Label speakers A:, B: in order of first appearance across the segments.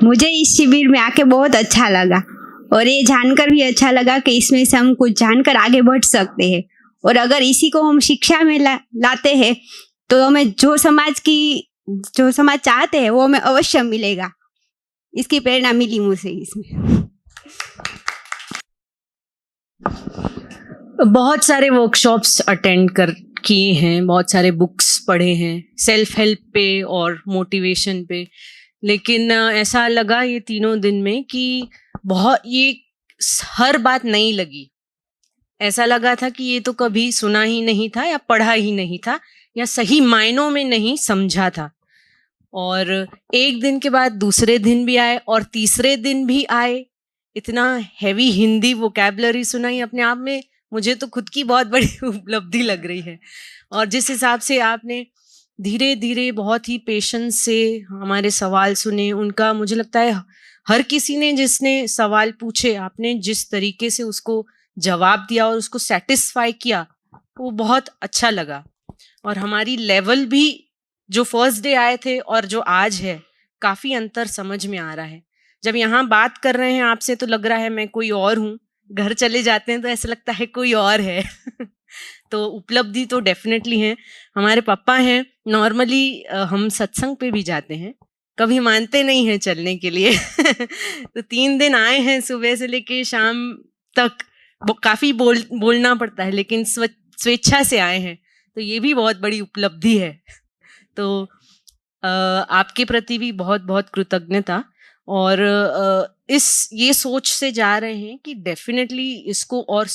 A: मुझे इस शिविर में आके बहुत अच्छा लगा और ये जानकर भी अच्छा लगा कि इसमें से हम कुछ जानकर आगे बढ़ सकते हैं और अगर इसी को हम शिक्षा में लाते हैं तो हमें जो समाज चाहते हैं वो हमें अवश्य मिलेगा। इसकी प्रेरणा मिली मुझे इसमें।
B: बहुत सारे वर्कशॉप्स अटेंड किए हैं, बहुत सारे बुक्स पढ़े हैं सेल्फ हेल्प पे और मोटिवेशन पे, लेकिन ऐसा लगा ये तीनों दिन में कि ये हर बात नई लगी। ऐसा लगा था कि ये तो कभी सुना ही नहीं था या पढ़ा ही नहीं था या सही मायनों में नहीं समझा था। और एक दिन के बाद दूसरे दिन भी आए और तीसरे दिन भी आए। इतना हैवी हिंदी वोकैबुलरी सुनाई, अपने आप में मुझे तो खुद की बहुत बड़ी उपलब्धि लग रही है। और जिस हिसाब से आपने धीरे धीरे बहुत ही पेशेंस से हमारे सवाल सुने, उनका मुझे लगता है हर किसी ने जिसने सवाल पूछे, आपने जिस तरीके से उसको जवाब दिया और उसको सेटिस्फाई किया, वो बहुत अच्छा लगा। और हमारी लेवल भी जो फर्स्ट डे आए थे और जो आज है, काफ़ी अंतर समझ में आ रहा है। जब यहाँ बात कर रहे हैं आपसे तो लग रहा है मैं कोई और हूँ, घर चले जाते हैं तो ऐसा लगता है कोई और है। तो उपलब्धि तो डेफिनेटली है। हमारे पापा हैं, नॉर्मली हम सत्संग पे भी जाते हैं, कभी मानते नहीं हैं चलने के लिए। तो 3 दिन आए हैं, सुबह से लेके शाम तक काफ़ी बोलना पड़ता है, लेकिन स्वेच्छा से आए हैं, तो ये भी बहुत बड़ी उपलब्धि है। तो आपके प्रति भी बहुत बहुत कृतज्ञता। और ये सोच से जा रहे हैं कि डेफिनेटली इसको और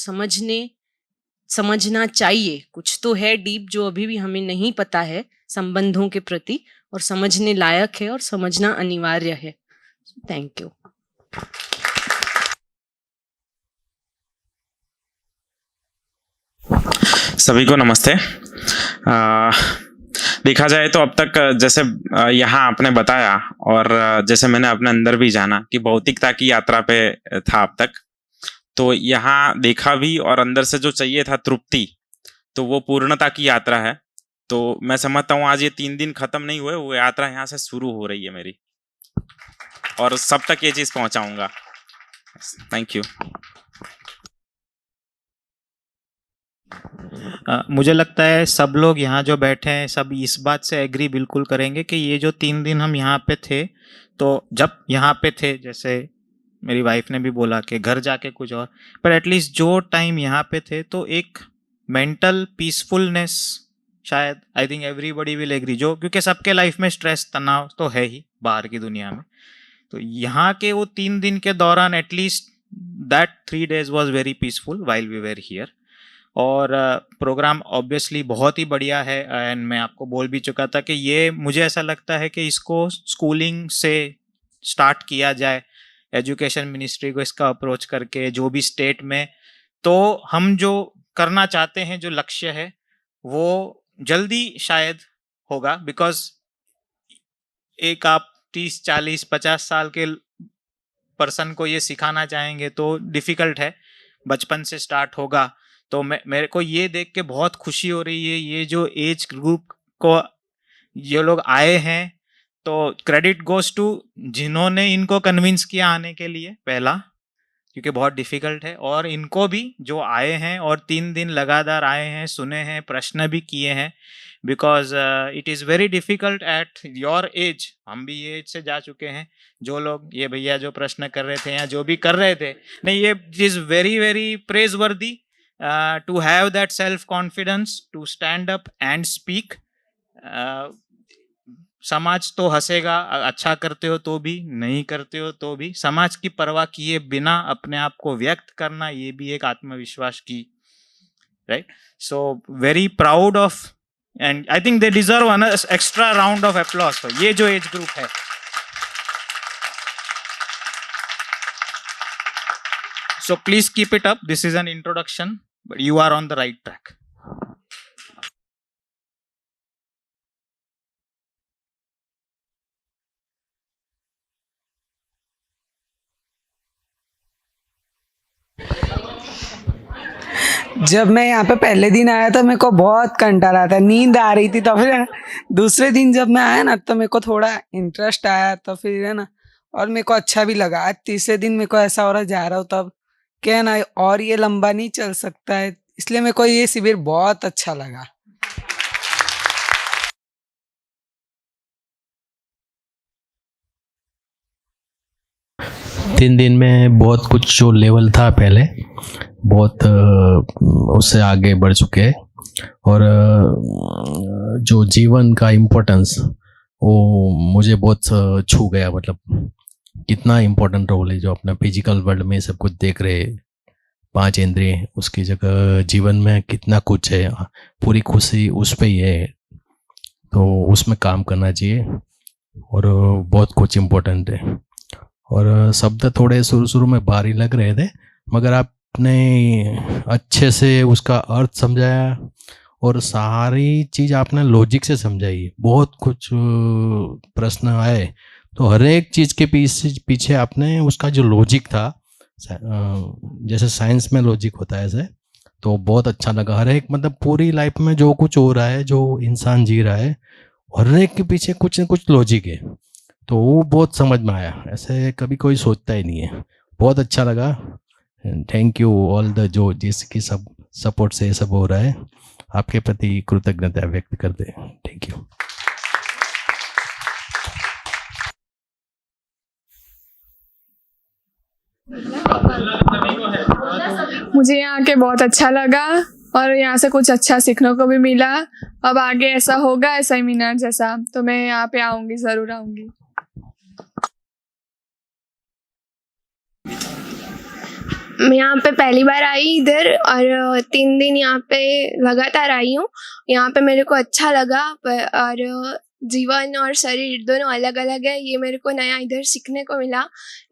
B: समझना चाहिए। कुछ तो है डीप जो अभी भी हमें नहीं पता है संबंधों के प्रति, और समझने लायक है और समझना अनिवार्य है। Thank you.
C: सभी को नमस्ते। देखा जाए तो अब तक जैसे यहाँ आपने बताया और जैसे मैंने अपने अंदर भी जाना कि भौतिकता की यात्रा पे था अब तक, तो यहाँ देखा भी और अंदर से जो चाहिए था तृप्ति, तो वो पूर्णता की यात्रा है। तो मैं समझता हूँ आज ये 3 दिन खत्म नहीं हुए, वो यात्रा यहाँ से शुरू हो रही है मेरी, और सब तक ये चीज़ पहुँचाऊँगा। Thank you.
D: मुझे लगता है सब लोग यहाँ जो बैठे हैं सब इस बात से एग्री बिल्कुल करेंगे कि ये जो 3 दिन हम यहाँ पे थे, तो जब यहाँ पे थे, जैसे मेरी वाइफ ने भी बोला कि घर जाके कुछ और, पर एटलीस्ट जो टाइम यहाँ पे थे तो एक मेंटल पीसफुलनेस, शायद I think everybody will agree, जो क्योंकि सबके लाइफ में स्ट्रेस तनाव तो है ही बाहर की दुनिया में, तो यहाँ के वो 3 दिन के दौरान at least that 3 days was very peaceful while we were here. और प्रोग्राम ऑब्वियसली बहुत ही बढ़िया है, एंड मैं आपको बोल भी चुका था कि ये मुझे ऐसा लगता है कि इसको स्कूलिंग से स्टार्ट किया जाए, एजुकेशन मिनिस्ट्री को इसका अप्रोच करके, जो भी स्टेट में, तो हम जो करना चाहते हैं, जो लक्ष्य है, वो जल्दी शायद होगा। बिकॉज एक आप 30, 40, 50 साल के पर्सन को ये सिखाना चाहेंगे तो डिफ़िकल्ट है, बचपन से स्टार्ट होगा। तो मेरे को ये देख के बहुत खुशी हो रही है, ये जो एज ग्रुप को ये लोग आए हैं, तो क्रेडिट गोज टू जिन्होंने इनको कन्विंस किया आने के लिए पहला, क्योंकि बहुत डिफ़िकल्ट है, और इनको भी जो आए हैं और 3 दिन लगातार आए हैं, सुने हैं, प्रश्न भी किए हैं, because it is very difficult at your age. हम भी ये एज से जा चुके हैं, जो लोग ये भैया जो प्रश्न कर रहे थे या जो भी कर रहे थे, नहीं, ये इज़ वेरी वेरी प्रेज वर्दी to have that self confidence to stand up and speak। समाज तो हंसेगा, अच्छा करते हो तो भी, नहीं करते हो तो भी, समाज की परवाह किए बिना अपने आप को व्यक्त करना, ये भी एक आत्मविश्वास की, right. So very proud of, and I think they deserve an extra round of applause for ये जो एज ग्रुप है। So please keep it up. This is an introduction, but you are on the right track.
E: जब मैं यहाँ पे पहले दिन आया तो मेरे को बहुत कंटाला था, नींद आ रही थी, तो फिर दूसरे दिन जब मैं आया ना तो मेरे को थोड़ा इंटरेस्ट आया, तो फिर है ना और मेरे को अच्छा भी लगा। आज तीसरे दिन मेरे को ऐसा हो रहा जा रहा हूँ तब क्या ना, और ये लंबा नहीं चल सकता है, इसलिए मेरे को ये शिविर बहुत अच्छा लगा।
F: तीन दिन में बहुत कुछ जो लेवल था पहले बहुत उससे आगे बढ़ चुके हैं और जो जीवन का इम्पोर्टेंस वो मुझे बहुत छू गया। मतलब कितना इम्पोर्टेंट रोल है जो अपना फिजिकल वर्ल्ड में सब कुछ देख रहे, 5 इंद्रिय, उसकी जगह जीवन में कितना कुछ है, पूरी खुशी उस पे ही है, तो उसमें काम करना चाहिए और बहुत कुछ इम्पोर्टेंट है। और शब्द थोड़े शुरू में भारी लग रहे थे मगर आपने अच्छे से उसका अर्थ समझाया और सारी चीज़ आपने लॉजिक से समझाई। बहुत कुछ प्रश्न आए तो हर एक चीज़ के पीछे आपने उसका जो लॉजिक था, जैसे साइंस में लॉजिक होता है ऐसे, तो बहुत अच्छा लगा। हर एक मतलब पूरी लाइफ में जो कुछ हो रहा है, जो इंसान जी रहा है, हर एक के पीछे कुछ न कुछ लॉजिक है, तो वो बहुत समझ में आया। ऐसे कभी कोई सोचता ही नहीं है। बहुत अच्छा लगा। थैंक यू ऑल द जो जिसकी सब सपोर्ट से ये सब हो रहा है, आपके प्रति कृतज्ञता व्यक्त करते हैं। Thank you.
G: मुझे यहाँ के बहुत अच्छा लगा और यहाँ से कुछ अच्छा सीखने को भी मिला। अब आगे ऐसा होगा सेमिनार जैसा तो मैं यहाँ पे आऊँगी, ज़रूर आऊँगी।
H: मैं यहाँ पे पहली बार आई इधर और 3 दिन यहाँ पे लगातार आई हूँ। यहाँ पे मेरे को अच्छा लगा और जीवन और शरीर दोनों अलग अलग है, ये मेरे को नया इधर सीखने को मिला।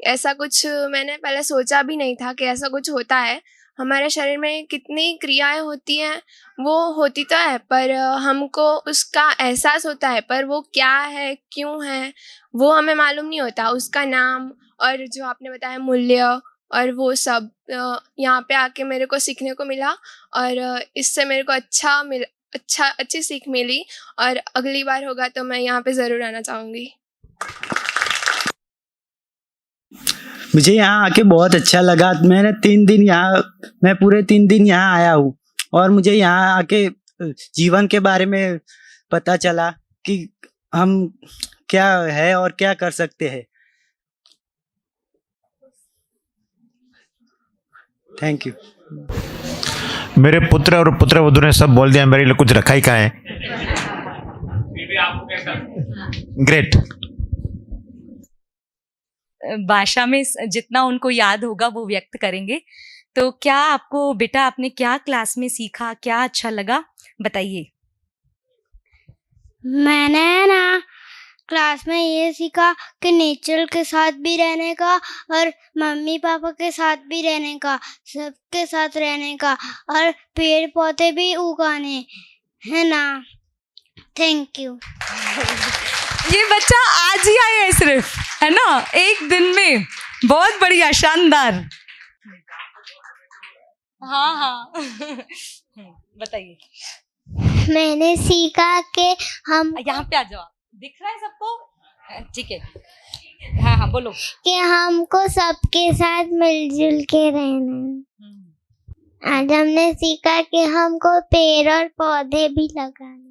H: ऐसा कुछ मैंने पहले सोचा भी नहीं था कि ऐसा कुछ होता है। हमारे शरीर में कितनी क्रियाएं होती हैं वो होती तो है, पर हमको उसका एहसास होता है, पर वो क्या है क्यों है वो हमें मालूम नहीं होता। उसका नाम और जो आपने बताया मूल्य और वो सब यहाँ पे आके मेरे को सीखने को मिला और इससे मेरे को अच्छी सीख मिली और अगली बार होगा तो मैं यहाँ पे ज़रूर आना चाहूँगी।
I: मुझे यहाँ आके बहुत अच्छा लगा। मैं पूरे 3 दिन यहाँ आया हूँ और मुझे यहाँ आके जीवन के बारे में पता चला कि हम क्या है और क्या कर सकते हैं। Thank you.
J: मेरे पुत्र और पुत्रवधू ने सब बोल दिया, मेरे लिए कुछ रखा ही कहाँ है। ग्रेट।
K: भाषा में जितना उनको याद होगा वो व्यक्त करेंगे। तो क्या आपको बेटा, आपने क्या क्लास में सीखा, क्या अच्छा लगा, बताइए।
L: मैंने ना क्लास में ये सीखा कि नेचर के साथ भी रहने का और मम्मी पापा के साथ भी रहने का, सबके साथ रहने का और पेड़ पौधे भी उगाने, है ना। Thank you.
K: ये बच्चा आज ही आया है सिर्फ, है ना, एक दिन में। बहुत बढ़िया, शानदार। हाँ बताइए।
L: मैंने सीखा कि हम
K: यहाँ पे आ जाओ, दिख रहा है सबको? ठीक है। हाँ बोलो।
L: कि हमको सबके साथ मिलजुल के रहना। आज हमने सीखा कि हमको पेड़ और पौधे भी लगाने,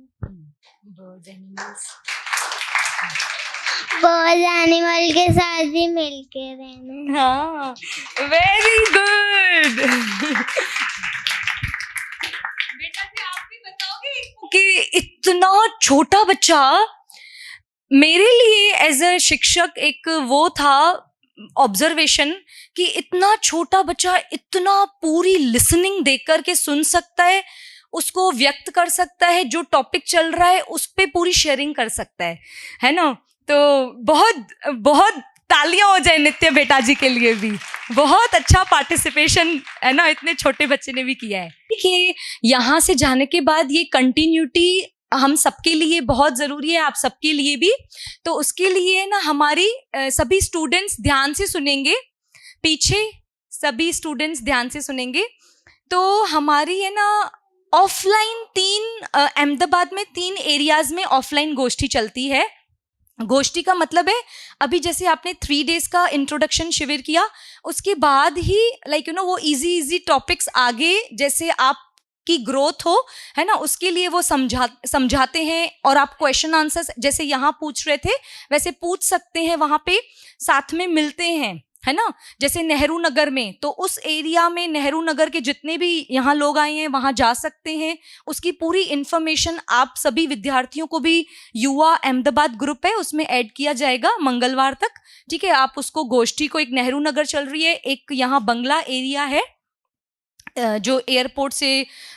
L: बहुत एनिमल के साथ भी मिल के रहना।
K: हाँ, वेरी गुड। बेटा जी आप भी बताओगे कि इतना छोटा बच्चा, मेरे लिए एज अ शिक्षक एक वो था ऑब्जर्वेशन कि इतना छोटा बच्चा इतना पूरी लिसनिंग देकर के सुन सकता है, उसको व्यक्त कर सकता है, जो टॉपिक चल रहा है उस पे पूरी शेयरिंग कर सकता है ना। तो बहुत बहुत तालियां हो जाए नित्य बेटा जी के लिए भी। बहुत अच्छा पार्टिसिपेशन है ना, इतने छोटे बच्चे ने भी किया है। देखिए, यहाँ से जाने के बाद ये कंटिन्यूटी हम सबके लिए बहुत ज़रूरी है, आप सबके लिए भी। तो उसके लिए ना हमारी सभी स्टूडेंट्स ध्यान से सुनेंगे, पीछे सभी स्टूडेंट्स ध्यान से सुनेंगे। तो हमारी है ना ऑफलाइन 3 अहमदाबाद में 3 एरियाज में ऑफलाइन गोष्ठी चलती है। गोष्ठी का मतलब है अभी जैसे आपने 3 days का इंट्रोडक्शन शिविर किया, उसके बाद ही लाइक वो इजी टॉपिक्स आगे जैसे आप की ग्रोथ हो, है ना, उसके लिए वो समझाते हैं। और आप क्वेश्चन आंसर्स जैसे यहाँ पूछ रहे थे वैसे पूछ सकते हैं, वहाँ पे साथ में मिलते हैं, है ना। जैसे नेहरू नगर में, तो उस एरिया में नेहरू नगर के जितने भी यहाँ लोग आए हैं वहाँ जा सकते हैं। उसकी पूरी इंफॉर्मेशन आप सभी विद्यार्थियों को भी युवा अहमदाबाद ग्रुप है उसमें ऐड किया जाएगा मंगलवार तक, ठीक है। आप उसको गोष्ठी को, एक नेहरू नगर चल रही है, एक यहाँ बंगला एरिया है जो एयरपोर्ट से,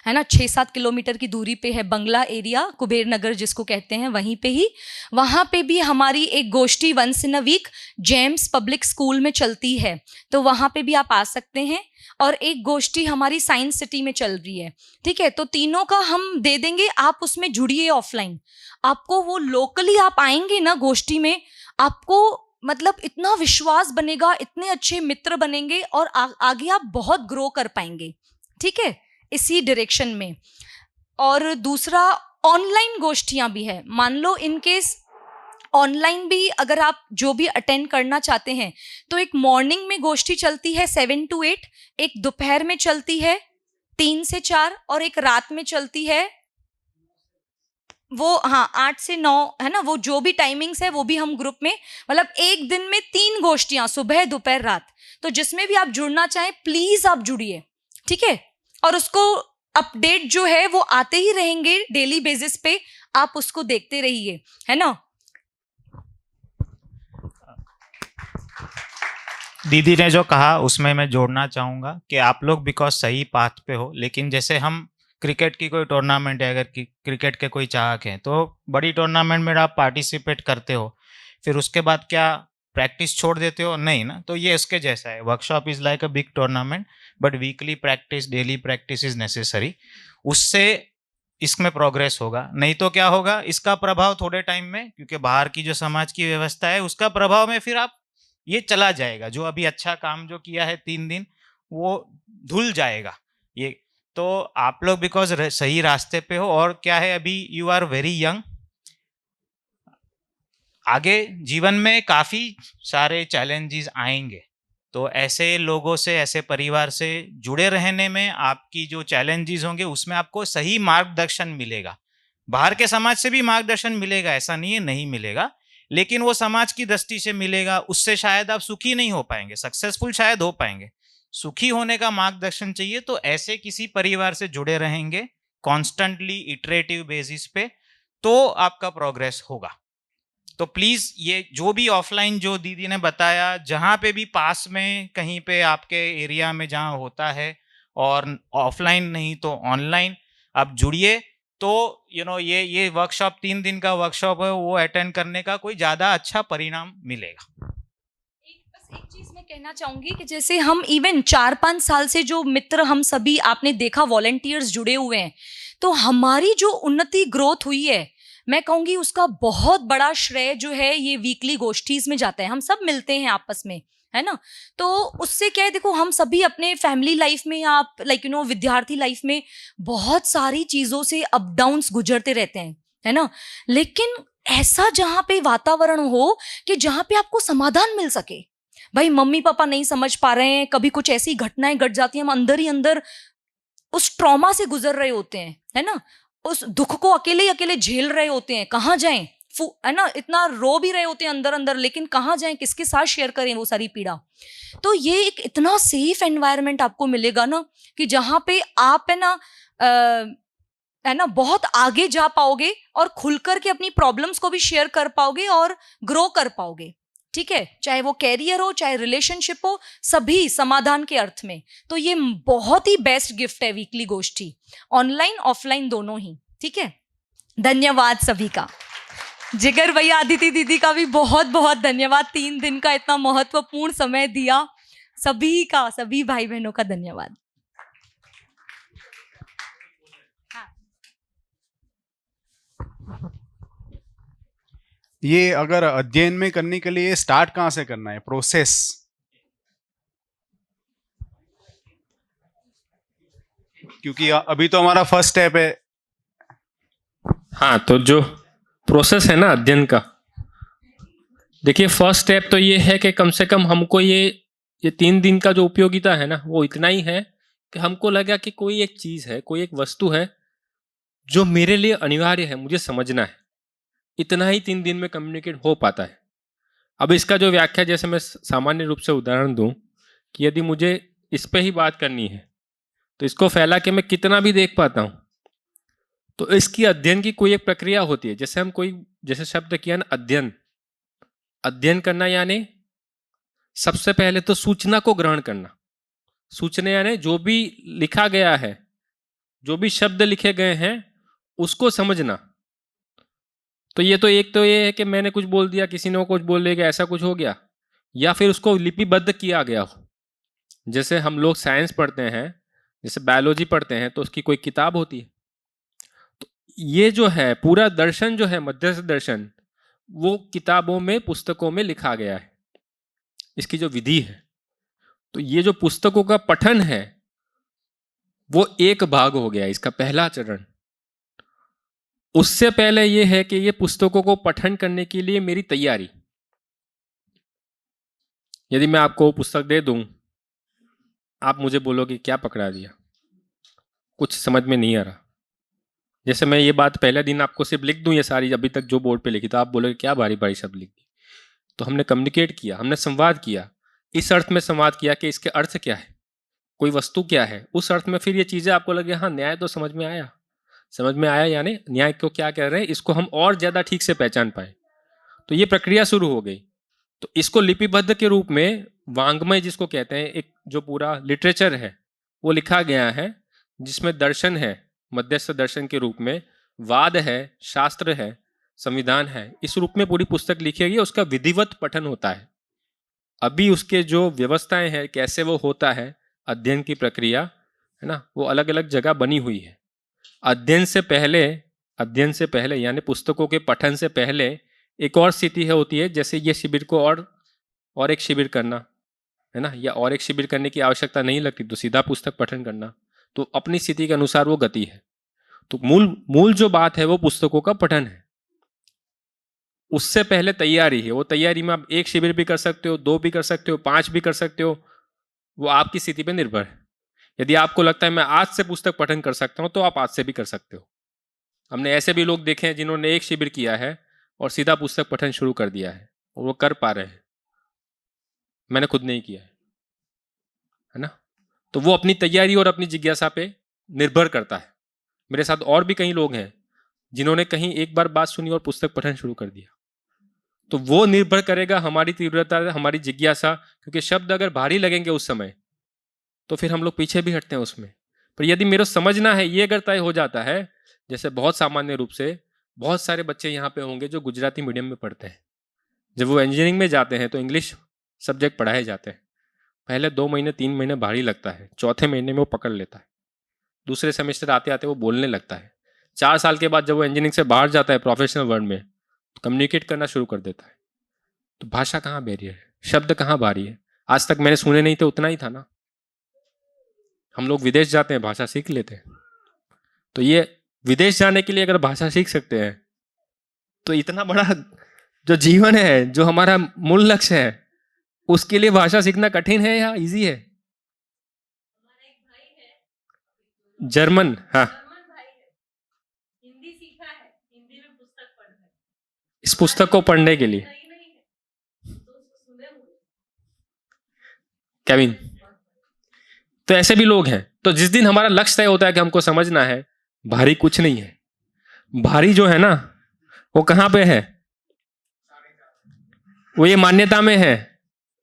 K: है ना, 6-7 किलोमीटर की दूरी पे है बंगला एरिया, कुबेर नगर जिसको कहते हैं, वहीं पे ही, वहाँ पे भी हमारी एक गोष्ठी once in a week James public school में चलती है, तो वहाँ पे भी आप आ सकते हैं। और एक गोष्ठी हमारी साइंस सिटी में चल रही है, ठीक है। तो तीनों का हम दे देंगे, आप उसमें जुड़िए ऑफलाइन। आपको वो लोकली आप आएंगे ना गोष्ठी में, आपको मतलब इतना विश्वास बनेगा, इतने अच्छे मित्र बनेंगे और आगे आप बहुत ग्रो कर पाएंगे, ठीक है, इसी डायरेक्शन में। और दूसरा ऑनलाइन गोष्ठियां भी है। मान लो इन केस ऑनलाइन भी अगर आप जो भी अटेंड करना चाहते हैं, तो एक मॉर्निंग में गोष्ठी चलती है 7 to 8, एक दोपहर में चलती है 3 से 4 और एक रात में चलती है वो 8 से 9, है ना। वो जो भी टाइमिंग्स है वो भी हम ग्रुप में, मतलब एक दिन में 3 गोष्ठियां, सुबह दोपहर रात। तो जिसमें भी आप जुड़ना चाहें प्लीज आप जुड़िए, ठीक है। और उसको अपडेट जो है वो आते ही रहेंगे डेली बेसिस पे, आप उसको देखते रहिए, है ना।
D: दीदी ने जो कहा उसमें मैं जोड़ना चाहूँगा कि आप लोग बिकॉज सही पाथ पे हो, लेकिन जैसे हम क्रिकेट की कोई टूर्नामेंट है, अगर क्रिकेट के कोई चाहक हैं तो बड़ी टूर्नामेंट में आप पार्टिसिपेट करते हो, फिर उसके बाद क्या प्रैक्टिस छोड़ देते हो? नहीं ना। तो ये इसके जैसा है, workshop is like a big tournament but weekly practice, daily practice is necessary. उससे इसमें प्रोग्रेस होगा। नहीं तो क्या होगा, इसका प्रभाव थोड़े टाइम में, क्योंकि बाहर की जो समाज की व्यवस्था है उसका प्रभाव में फिर आप ये चला जाएगा। जो अभी अच्छा काम जो किया है 3 दिन वो धुल जाएगा ये। तो आप लोग बिकॉज सही रास्ते पे हो, और क्या है अभी यू आर वेरी यंग, आगे जीवन में काफ़ी सारे चैलेंजेस आएंगे, तो ऐसे लोगों से, ऐसे परिवार से जुड़े रहने में आपकी जो चैलेंजेस होंगे उसमें आपको सही मार्गदर्शन मिलेगा। बाहर के समाज से भी मार्गदर्शन मिलेगा, ऐसा नहीं है नहीं मिलेगा, लेकिन वो समाज की दृष्टि से मिलेगा, उससे शायद आप सुखी नहीं हो पाएंगे, सक्सेसफुल शायद हो पाएंगे। सुखी होने का मार्गदर्शन चाहिए, तो ऐसे किसी परिवार से जुड़े रहेंगे कॉन्स्टेंटली इटरेटिव बेसिस पे, तो आपका प्रोग्रेस होगा। तो प्लीज़ ये जो भी ऑफलाइन जो दीदी ने बताया, जहाँ पे भी पास में कहीं पे आपके एरिया में जहाँ होता है, और ऑफलाइन नहीं तो ऑनलाइन आप जुड़िए। तो ये वर्कशॉप 3 दिन का वर्कशॉप है, वो अटेंड करने का कोई ज़्यादा अच्छा परिणाम मिलेगा।
K: एक चीज मैं कहना चाहूंगी कि जैसे हम इवन 4-5 साल से जो मित्र हम सभी आपने देखा वॉलंटियर्स जुड़े हुए हैं, तो हमारी जो उन्नति ग्रोथ हुई है, मैं कहूंगी उसका बहुत बड़ा श्रेय जो है ये वीकली गोष्ठीज में जाता है। हम सब मिलते हैं आपस में, है ना। तो उससे क्या है, देखो हम सभी अपने फैमिली लाइफ में, आप विद्यार्थी लाइफ में बहुत सारी चीजों से अप डाउन्स गुजरते रहते हैं, है ना। लेकिन ऐसा जहाँ पे वातावरण हो कि जहाँ पे आपको समाधान मिल सके। भाई मम्मी पापा नहीं समझ पा रहे हैं, कभी कुछ ऐसी घटनाएं घट जाती हैं, हम अंदर ही अंदर उस ट्रॉमा से गुजर रहे होते हैं, है ना। उस दुख को अकेले ही अकेले झेल रहे होते हैं, कहाँ जाएं, है ना, इतना रो भी रहे होते हैं अंदर अंदर, लेकिन कहाँ जाएं, किसके साथ शेयर करें वो सारी पीड़ा। तो ये एक इतना सेफ एनवायरनमेंट आपको मिलेगा ना, कि जहाँ पे आप है ना बहुत आगे जा पाओगे और खुलकर के अपनी प्रॉब्लम्स को भी शेयर कर पाओगे और ग्रो कर पाओगे, ठीक है। चाहे वो कैरियर हो, चाहे रिलेशनशिप हो, सभी समाधान के अर्थ में। तो ये बहुत ही बेस्ट गिफ्ट है वीकली गोष्ठी, ऑनलाइन ऑफलाइन दोनों ही, ठीक है। धन्यवाद सभी का। जिगर भैया, अदिति दीदी का भी बहुत बहुत धन्यवाद, 3 दिन का इतना महत्वपूर्ण समय दिया। सभी का, सभी भाई बहनों का धन्यवाद।
M: ये अगर अध्ययन में करने के लिए स्टार्ट कहाँ से करना है, प्रोसेस? क्योंकि अभी तो हमारा फर्स्ट स्टेप है।
N: हाँ, तो जो प्रोसेस है ना अध्ययन का, देखिए फर्स्ट स्टेप तो ये है कि कम से कम हमको ये 3 दिन का जो उपयोगिता है ना वो इतना ही है कि हमको लगा कि कोई एक चीज़ है, कोई एक वस्तु है जो मेरे लिए अनिवार्य है, मुझे समझना है। इतना ही 3 दिन में कम्युनिकेट हो पाता है। अब इसका जो व्याख्या, जैसे मैं सामान्य रूप से उदाहरण दूं कि यदि मुझे इस पे ही बात करनी है तो इसको फैला के मैं कितना भी देख पाता हूं, तो इसकी अध्ययन की कोई एक प्रक्रिया होती है। जैसे हम कोई, जैसे शब्द किया ना अध्ययन, अध्ययन करना यानी सबसे पहले तो सूचना को ग्रहण करना। सूचना यानी जो भी लिखा गया है, जो भी शब्द लिखे गए हैं उसको समझना। तो ये है कि मैंने कुछ बोल दिया, किसी ने कुछ बोल दिया, ऐसा कुछ हो गया, या फिर उसको लिपिबद्ध किया गया हो। जैसे हम लोग साइंस पढ़ते हैं, जैसे बायोलॉजी पढ़ते हैं, तो उसकी कोई किताब होती है। तो ये जो है पूरा दर्शन जो है, मध्यस्थ दर्शन, वो किताबों में, पुस्तकों में लिखा गया है, इसकी जो विधि है। तो ये जो पुस्तकों का पठन है वो एक भाग हो गया, इसका पहला चरण। उससे पहले ये है कि ये पुस्तकों को पठन करने के लिए मेरी तैयारी। यदि मैं आपको पुस्तक दे दूं, आप मुझे बोलोगे क्या पकड़ा दिया, कुछ समझ में नहीं आ रहा। जैसे मैं ये बात पहले दिन आपको सिर्फ लिख दूं, ये सारी अभी तक जो बोर्ड पे लिखी, तो आप बोलोगे क्या भारी भारी शब्द लिख दी। तो हमने कम्युनिकेट किया, हमने संवाद किया। इस अर्थ में संवाद किया कि इसके अर्थ क्या है, कोई वस्तु क्या है। उस अर्थ में फिर ये चीजें आपको लगे हाँ न्याय तो समझ में आया, समझ में आया, यानी न्याय को क्या कह रहे हैं, इसको हम और ज्यादा ठीक से पहचान पाए। तो ये प्रक्रिया शुरू हो गई। तो इसको लिपिबद्ध के रूप में वांग्मय जिसको कहते हैं, एक जो पूरा लिटरेचर है वो लिखा गया है, जिसमें दर्शन है, मध्यस्थ दर्शन के रूप में, वाद है, शास्त्र है, संविधान है, इस रूप में पूरी पुस्तक लिखी गई। उसका विधिवत पठन होता है। अभी उसके जो व्यवस्थाएं हैं, कैसे वो होता है, अध्ययन की प्रक्रिया है ना, वो अलग अलग जगह बनी हुई है। अध्ययन से पहले यानी पुस्तकों के पठन से पहले एक और स्थिति है होती है, जैसे ये शिविर को और एक शिविर करना है ना, या और एक शिविर करने की आवश्यकता नहीं लगती, तो सीधा पुस्तक पठन करना। तो अपनी स्थिति के अनुसार वो गति है। तो मूल जो बात है वो पुस्तकों का पठन है। उससे पहले तैयारी है। वो तैयारी में आप 1 शिविर भी कर सकते हो, 2 भी कर सकते हो, 5 भी कर सकते हो, वो आपकी स्थिति पे निर्भर है। यदि आपको लगता है मैं आज से पुस्तक पठन कर सकता हूं, तो आप आज से भी कर सकते हो। हमने ऐसे भी लोग देखे हैं जिन्होंने 1 शिविर किया है और सीधा पुस्तक पठन शुरू कर दिया है, और वो कर पा रहे हैं। मैंने खुद नहीं किया है ना। तो वो अपनी तैयारी और अपनी जिज्ञासा पे निर्भर करता है। मेरे साथ और भी कई लोग हैं जिन्होंने कहीं एक बार बात सुनी और पुस्तक पठन शुरू कर दिया। तो वो निर्भर करेगा हमारी तीव्रता, हमारी जिज्ञासा, क्योंकि शब्द अगर भारी लगेंगे उस समय तो फिर हम लोग पीछे भी हटते हैं उसमें। पर यदि मेरे समझना है, ये अगर तय हो जाता है, जैसे बहुत सामान्य रूप से बहुत सारे बच्चे यहाँ पे होंगे जो गुजराती मीडियम में पढ़ते हैं, जब वो इंजीनियरिंग में जाते हैं तो इंग्लिश सब्जेक्ट पढ़ाए जाते हैं। पहले 2 महीने 3 महीने भारी लगता है, चौथे महीने में वो पकड़ लेता है, दूसरे सेमेस्टर आते आते वो बोलने लगता है। 4 साल के बाद जब वो इंजीनियरिंग से बाहर जाता है प्रोफेशनल वर्ल्ड में, तो कम्युनिकेट करना शुरू कर देता है। तो भाषा कहाँ बैरियर है, शब्द कहाँ भारी है। आज तक मैंने सुने नहीं थे, उतना ही था ना। हम लोग विदेश जाते हैं, भाषा सीख लेते हैं। तो ये विदेश जाने के लिए अगर भाषा सीख सकते हैं, तो इतना बड़ा जो जीवन है, जो हमारा मूल लक्ष्य है, उसके लिए भाषा सीखना कठिन है या इजी है? जर्मन, हाँ, इस पुस्तक को पढ़ने के लिए। केविन, तो ऐसे भी लोग हैं। तो जिस दिन हमारा लक्ष्य तय होता है कि हमको समझना है, भारी कुछ नहीं है। भारी जो है ना, वो कहाँ पे है? वो ये मान्यता में है।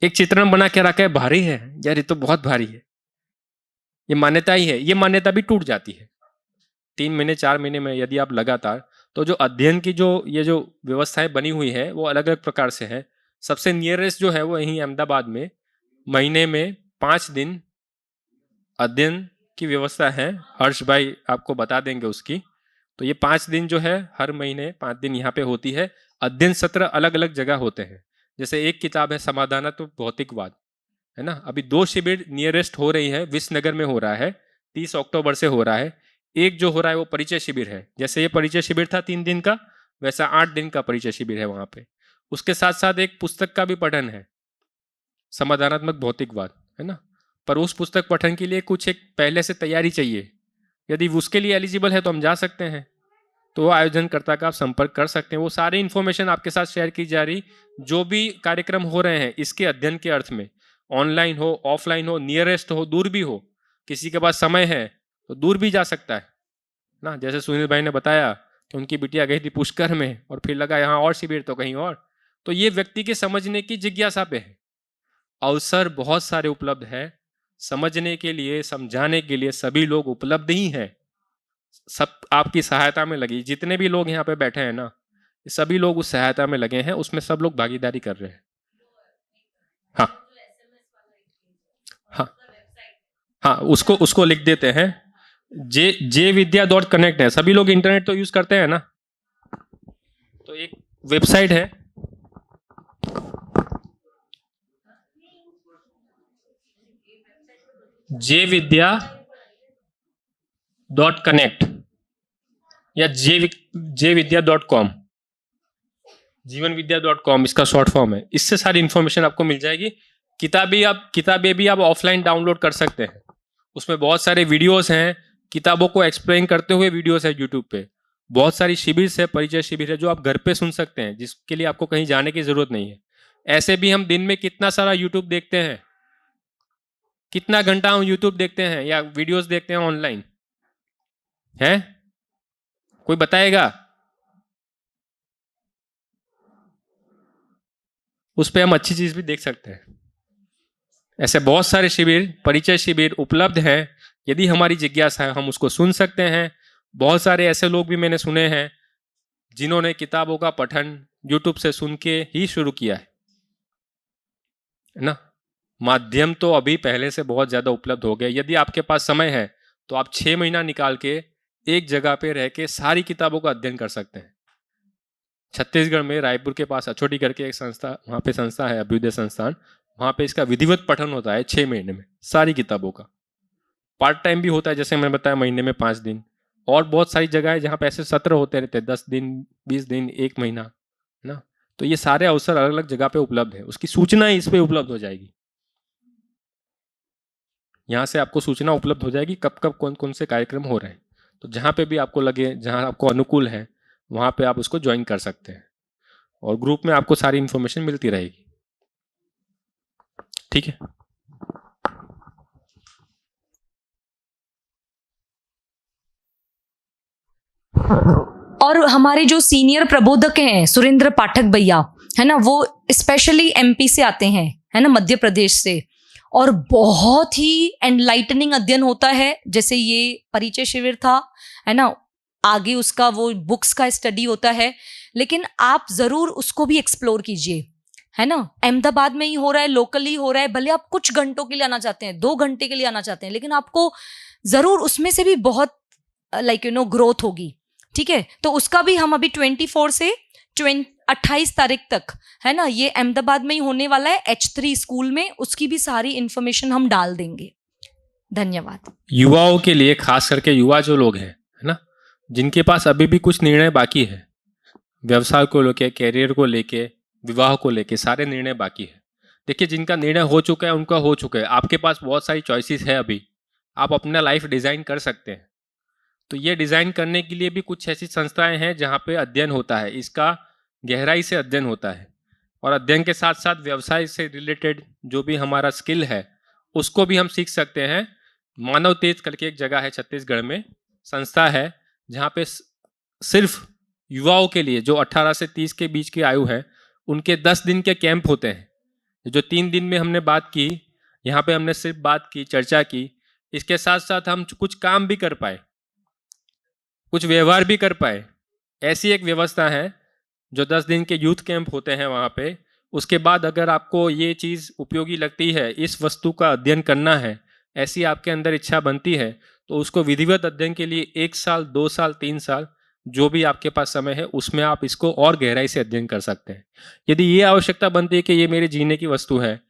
N: एक चित्रण बना के रखा है, भारी है यार, ये तो बहुत भारी है, ये मान्यता ही है। ये मान्यता भी टूट जाती है 3 महीने 4 महीने में यदि आप लगातार। तो जो अध्ययन की ये जो व्यवस्थाएं बनी हुई है वो अलग अलग प्रकार से है। सबसे नियरेस्ट जो है वो यहीं अहमदाबाद में महीने में 5 दिन अध्ययन की व्यवस्था है। हर्ष भाई आपको बता देंगे उसकी। तो ये 5 दिन जो है, हर महीने 5 दिन यहाँ पे होती है। अध्ययन सत्र अलग अलग जगह होते हैं। जैसे एक किताब है समाधानात्मक भौतिकवाद, है ना। अभी 2 शिविर नियरेस्ट हो रही है, विसनगर में हो रहा है, 30 अक्टूबर से हो रहा है। एक जो हो रहा है वो परिचय शिविर है। जैसे ये परिचय शिविर था 3 दिन का, वैसा 8 दिन का परिचय शिविर है वहाँ पे। उसके साथ साथ एक पुस्तक का भी पठन है, समाधानात्मक भौतिकवाद, है ना। पर उस पुस्तक पठन के लिए कुछ एक पहले से तैयारी चाहिए। यदि उसके लिए एलिजिबल है तो हम जा सकते हैं, तो वो आयोजनकर्ता का आप संपर्क कर सकते हैं। वो सारी इन्फॉर्मेशन आपके साथ शेयर की जा रही, जो भी कार्यक्रम हो रहे हैं इसके अध्ययन के अर्थ में, ऑनलाइन हो, ऑफलाइन हो, नियरेस्ट हो, दूर भी हो, किसी के पास समय है तो दूर भी जा सकता है ना। जैसे सुनील भाई ने बताया कि उनकी बिटिया गई थी पुष्कर में और फिर लगा यहाँ और शिविर तो कहीं और, तो ये व्यक्ति के समझने की जिज्ञासा पे है। अवसर बहुत सारे उपलब्ध है, समझने के लिए, समझाने के लिए सभी लोग उपलब्ध ही हैं। सब आपकी सहायता में लगी, जितने भी लोग यहाँ पे बैठे हैं ना, सभी लोग उस सहायता में लगे हैं, उसमें सब लोग भागीदारी कर रहे हैं। हाँ हाँ हाँ, उसको लिख देते हैं। jvidya.connect है, सभी लोग इंटरनेट तो यूज करते हैं ना, तो एक वेबसाइट है jvidya.connect या jvidya.com, जीवनविद्या.com इसका शॉर्ट फॉर्म है। इससे सारी इंफॉर्मेशन आपको मिल जाएगी। किताबें भी आप ऑफलाइन डाउनलोड कर सकते हैं, उसमें बहुत सारे वीडियोस हैं, किताबों को एक्सप्लेन करते हुए वीडियोस है यूट्यूब पे। बहुत सारी शिविर है, परिचय शिविर है जो आप घर पे सुन सकते हैं, जिसके लिए आपको कहीं जाने की जरूरत नहीं है। ऐसे भी हम दिन में कितना सारा यूट्यूब देखते हैं, कितना घंटा हम यूट्यूब देखते हैं या वीडियोस देखते हैं ऑनलाइन, है कोई बताएगा? उस पे हम अच्छी चीज भी देख सकते हैं। ऐसे बहुत सारे शिविर, परिचय शिविर उपलब्ध हैं। यदि हमारी जिज्ञासा है हम उसको सुन सकते हैं। बहुत सारे ऐसे लोग भी मैंने सुने हैं जिन्होंने किताबों का पठन यूट्यूब से सुन के ही शुरू किया है ना। माध्यम तो अभी पहले से बहुत ज्यादा उपलब्ध हो गया। यदि आपके पास समय है तो आप 6 महीना निकाल के एक जगह पे रह के सारी किताबों का अध्ययन कर सकते हैं। छत्तीसगढ़ में रायपुर के पास अछोटी करके एक संस्था, वहाँ पे संस्था है अभ्युदय संस्थान, वहाँ पे इसका विधिवत पठन होता है 6 महीने में सारी किताबों का। पार्ट टाइम भी होता है, जैसे मैंने बताया महीने में 5 दिन। और बहुत सारी जगह है जहाँ पे ऐसे सत्र होते रहते हैं, 10 दिन, 20 दिन, 1 महीना, है ना। तो ये सारे अवसर अलग अलग जगह पे उपलब्ध है, उसकी सूचना इस पे उपलब्ध हो जाएगी। यहाँ से आपको सूचना उपलब्ध हो जाएगी कब कब कौन कौन से कार्यक्रम हो रहे हैं। तो जहाँ पे भी आपको लगे, जहाँ आपको अनुकूल है, वहाँ पे आप उसको ज्वाइन कर सकते हैं और ग्रुप में आपको सारी इंफॉर्मेशन मिलती रहेगी। ठीक है।
K: और हमारे जो सीनियर प्रबोधक हैं सुरेंद्र पाठक भैया, है ना, वो स्पेशली एमपी से आते हैं, है ना, मध्य प्रदेश से, और बहुत ही एनलाइटनिंग अध्ययन होता है। जैसे ये परिचय शिविर था, है ना, आगे उसका वो बुक्स का स्टडी होता है, लेकिन आप जरूर उसको भी एक्सप्लोर कीजिए, है ना। अहमदाबाद में ही हो रहा है, लोकली हो रहा है, भले आप कुछ घंटों के लिए आना चाहते हैं, 2 घंटे के लिए आना चाहते हैं, लेकिन आपको जरूर उसमें से भी बहुत ग्रोथ होगी। ठीक है, तो उसका भी हम अभी 24 से 28 तारीख तक, है ना, ये अहमदाबाद में ही होने वाला है H3 स्कूल में, उसकी भी सारी इंफॉर्मेशन हम डाल देंगे। धन्यवाद।
N: युवाओं के लिए, खास करके युवा जो लोग हैं, है ना, जिनके पास अभी भी कुछ निर्णय बाकी है, व्यवसाय को लेके, कैरियर को लेके, विवाह को लेके, सारे निर्णय बाकी है। देखिए, जिनका निर्णय हो चुका है उनका हो चुका है। आपके पास बहुत सारी चॉइसेस है, अभी आप अपना लाइफ डिजाइन कर सकते हैं। तो ये डिजाइन करने के लिए भी कुछ ऐसी संस्थाएं हैं जहाँ पे अध्ययन होता है, इसका गहराई से अध्ययन होता है। और अध्ययन के साथ साथ व्यवसाय से रिलेटेड जो भी हमारा स्किल है उसको भी हम सीख सकते हैं। मानव तेज करके एक जगह है छत्तीसगढ़ में, संस्था है, जहाँ पे सिर्फ युवाओं के लिए जो 18 से 30 के बीच की आयु है, उनके 10 दिन के कैंप होते हैं। जो 3 दिन में हमने बात की, यहाँ पे हमने सिर्फ बात की, चर्चा की, इसके साथ साथ हम कुछ काम भी कर पाए, कुछ व्यवहार भी कर पाए। ऐसी एक व्यवस्था है जो 10 दिन के यूथ कैंप होते हैं वहाँ पे। उसके बाद अगर आपको ये चीज़ उपयोगी लगती है, इस वस्तु का अध्ययन करना है, ऐसी आपके अंदर इच्छा बनती है, तो उसको विधिवत अध्ययन के लिए 1 साल, 2 साल, 3 साल, जो भी आपके पास समय है, उसमें आप इसको और गहराई से अध्ययन कर सकते हैं। यदि ये आवश्यकता बनती है कि ये मेरे जीने की वस्तु है,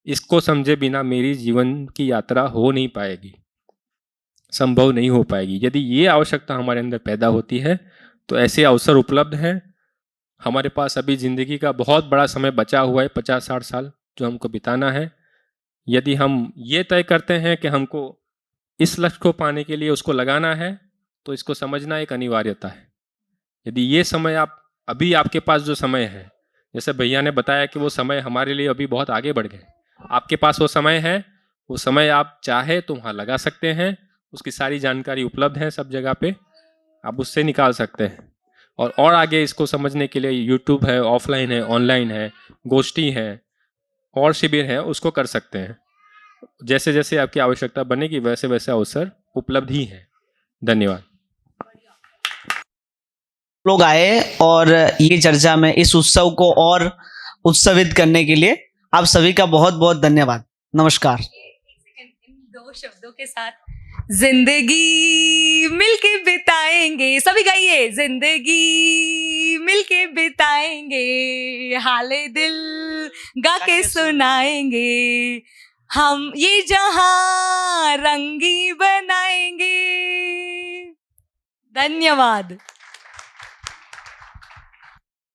N: इसको समझे बिना मेरी जीवन की यात्रा हो नहीं पाएगी, संभव नहीं हो पाएगी। यदि ये आवश्यकता हमारे अंदर पैदा होती है तो ऐसे अवसर उपलब्ध हैं। हमारे पास अभी ज़िंदगी का बहुत बड़ा समय बचा हुआ है, 50-60 साल जो हमको बिताना है। यदि हम ये तय करते हैं कि हमको इस लक्ष्य को पाने के लिए उसको लगाना है, तो इसको समझना एक अनिवार्यता है। यदि ये समय अभी आपके पास जो समय है, जैसे भैया ने बताया कि वो समय हमारे लिए अभी बहुत आगे बढ़ गए, आपके पास वो समय है, वो समय आप चाहे तो वहाँ लगा सकते हैं। उसकी सारी जानकारी उपलब्ध है सब जगह पे, आप उससे निकाल सकते हैं। और आगे इसको समझने के लिए यूट्यूब है, ऑफलाइन है, ऑनलाइन है, गोष्ठी है और शिविर है, उसको कर सकते हैं। जैसे जैसे आपकी आवश्यकता बनेगी वैसे वैसे अवसर उपलब्ध ही हैं। धन्यवाद।
O: लोग आए और ये चर्चा में इस उत्सव को और उत्सवित करने के लिए आप सभी का बहुत बहुत धन्यवाद। नमस्कार।
K: इन 2 शब्दों के साथ, जिंदगी मिलके बिताएंगे, सभी गाइए, जिंदगी मिलके बिताएंगे, हाले दिल गा के सुनाएंगे, हम ये जहां रंगी बनाएंगे। धन्यवाद।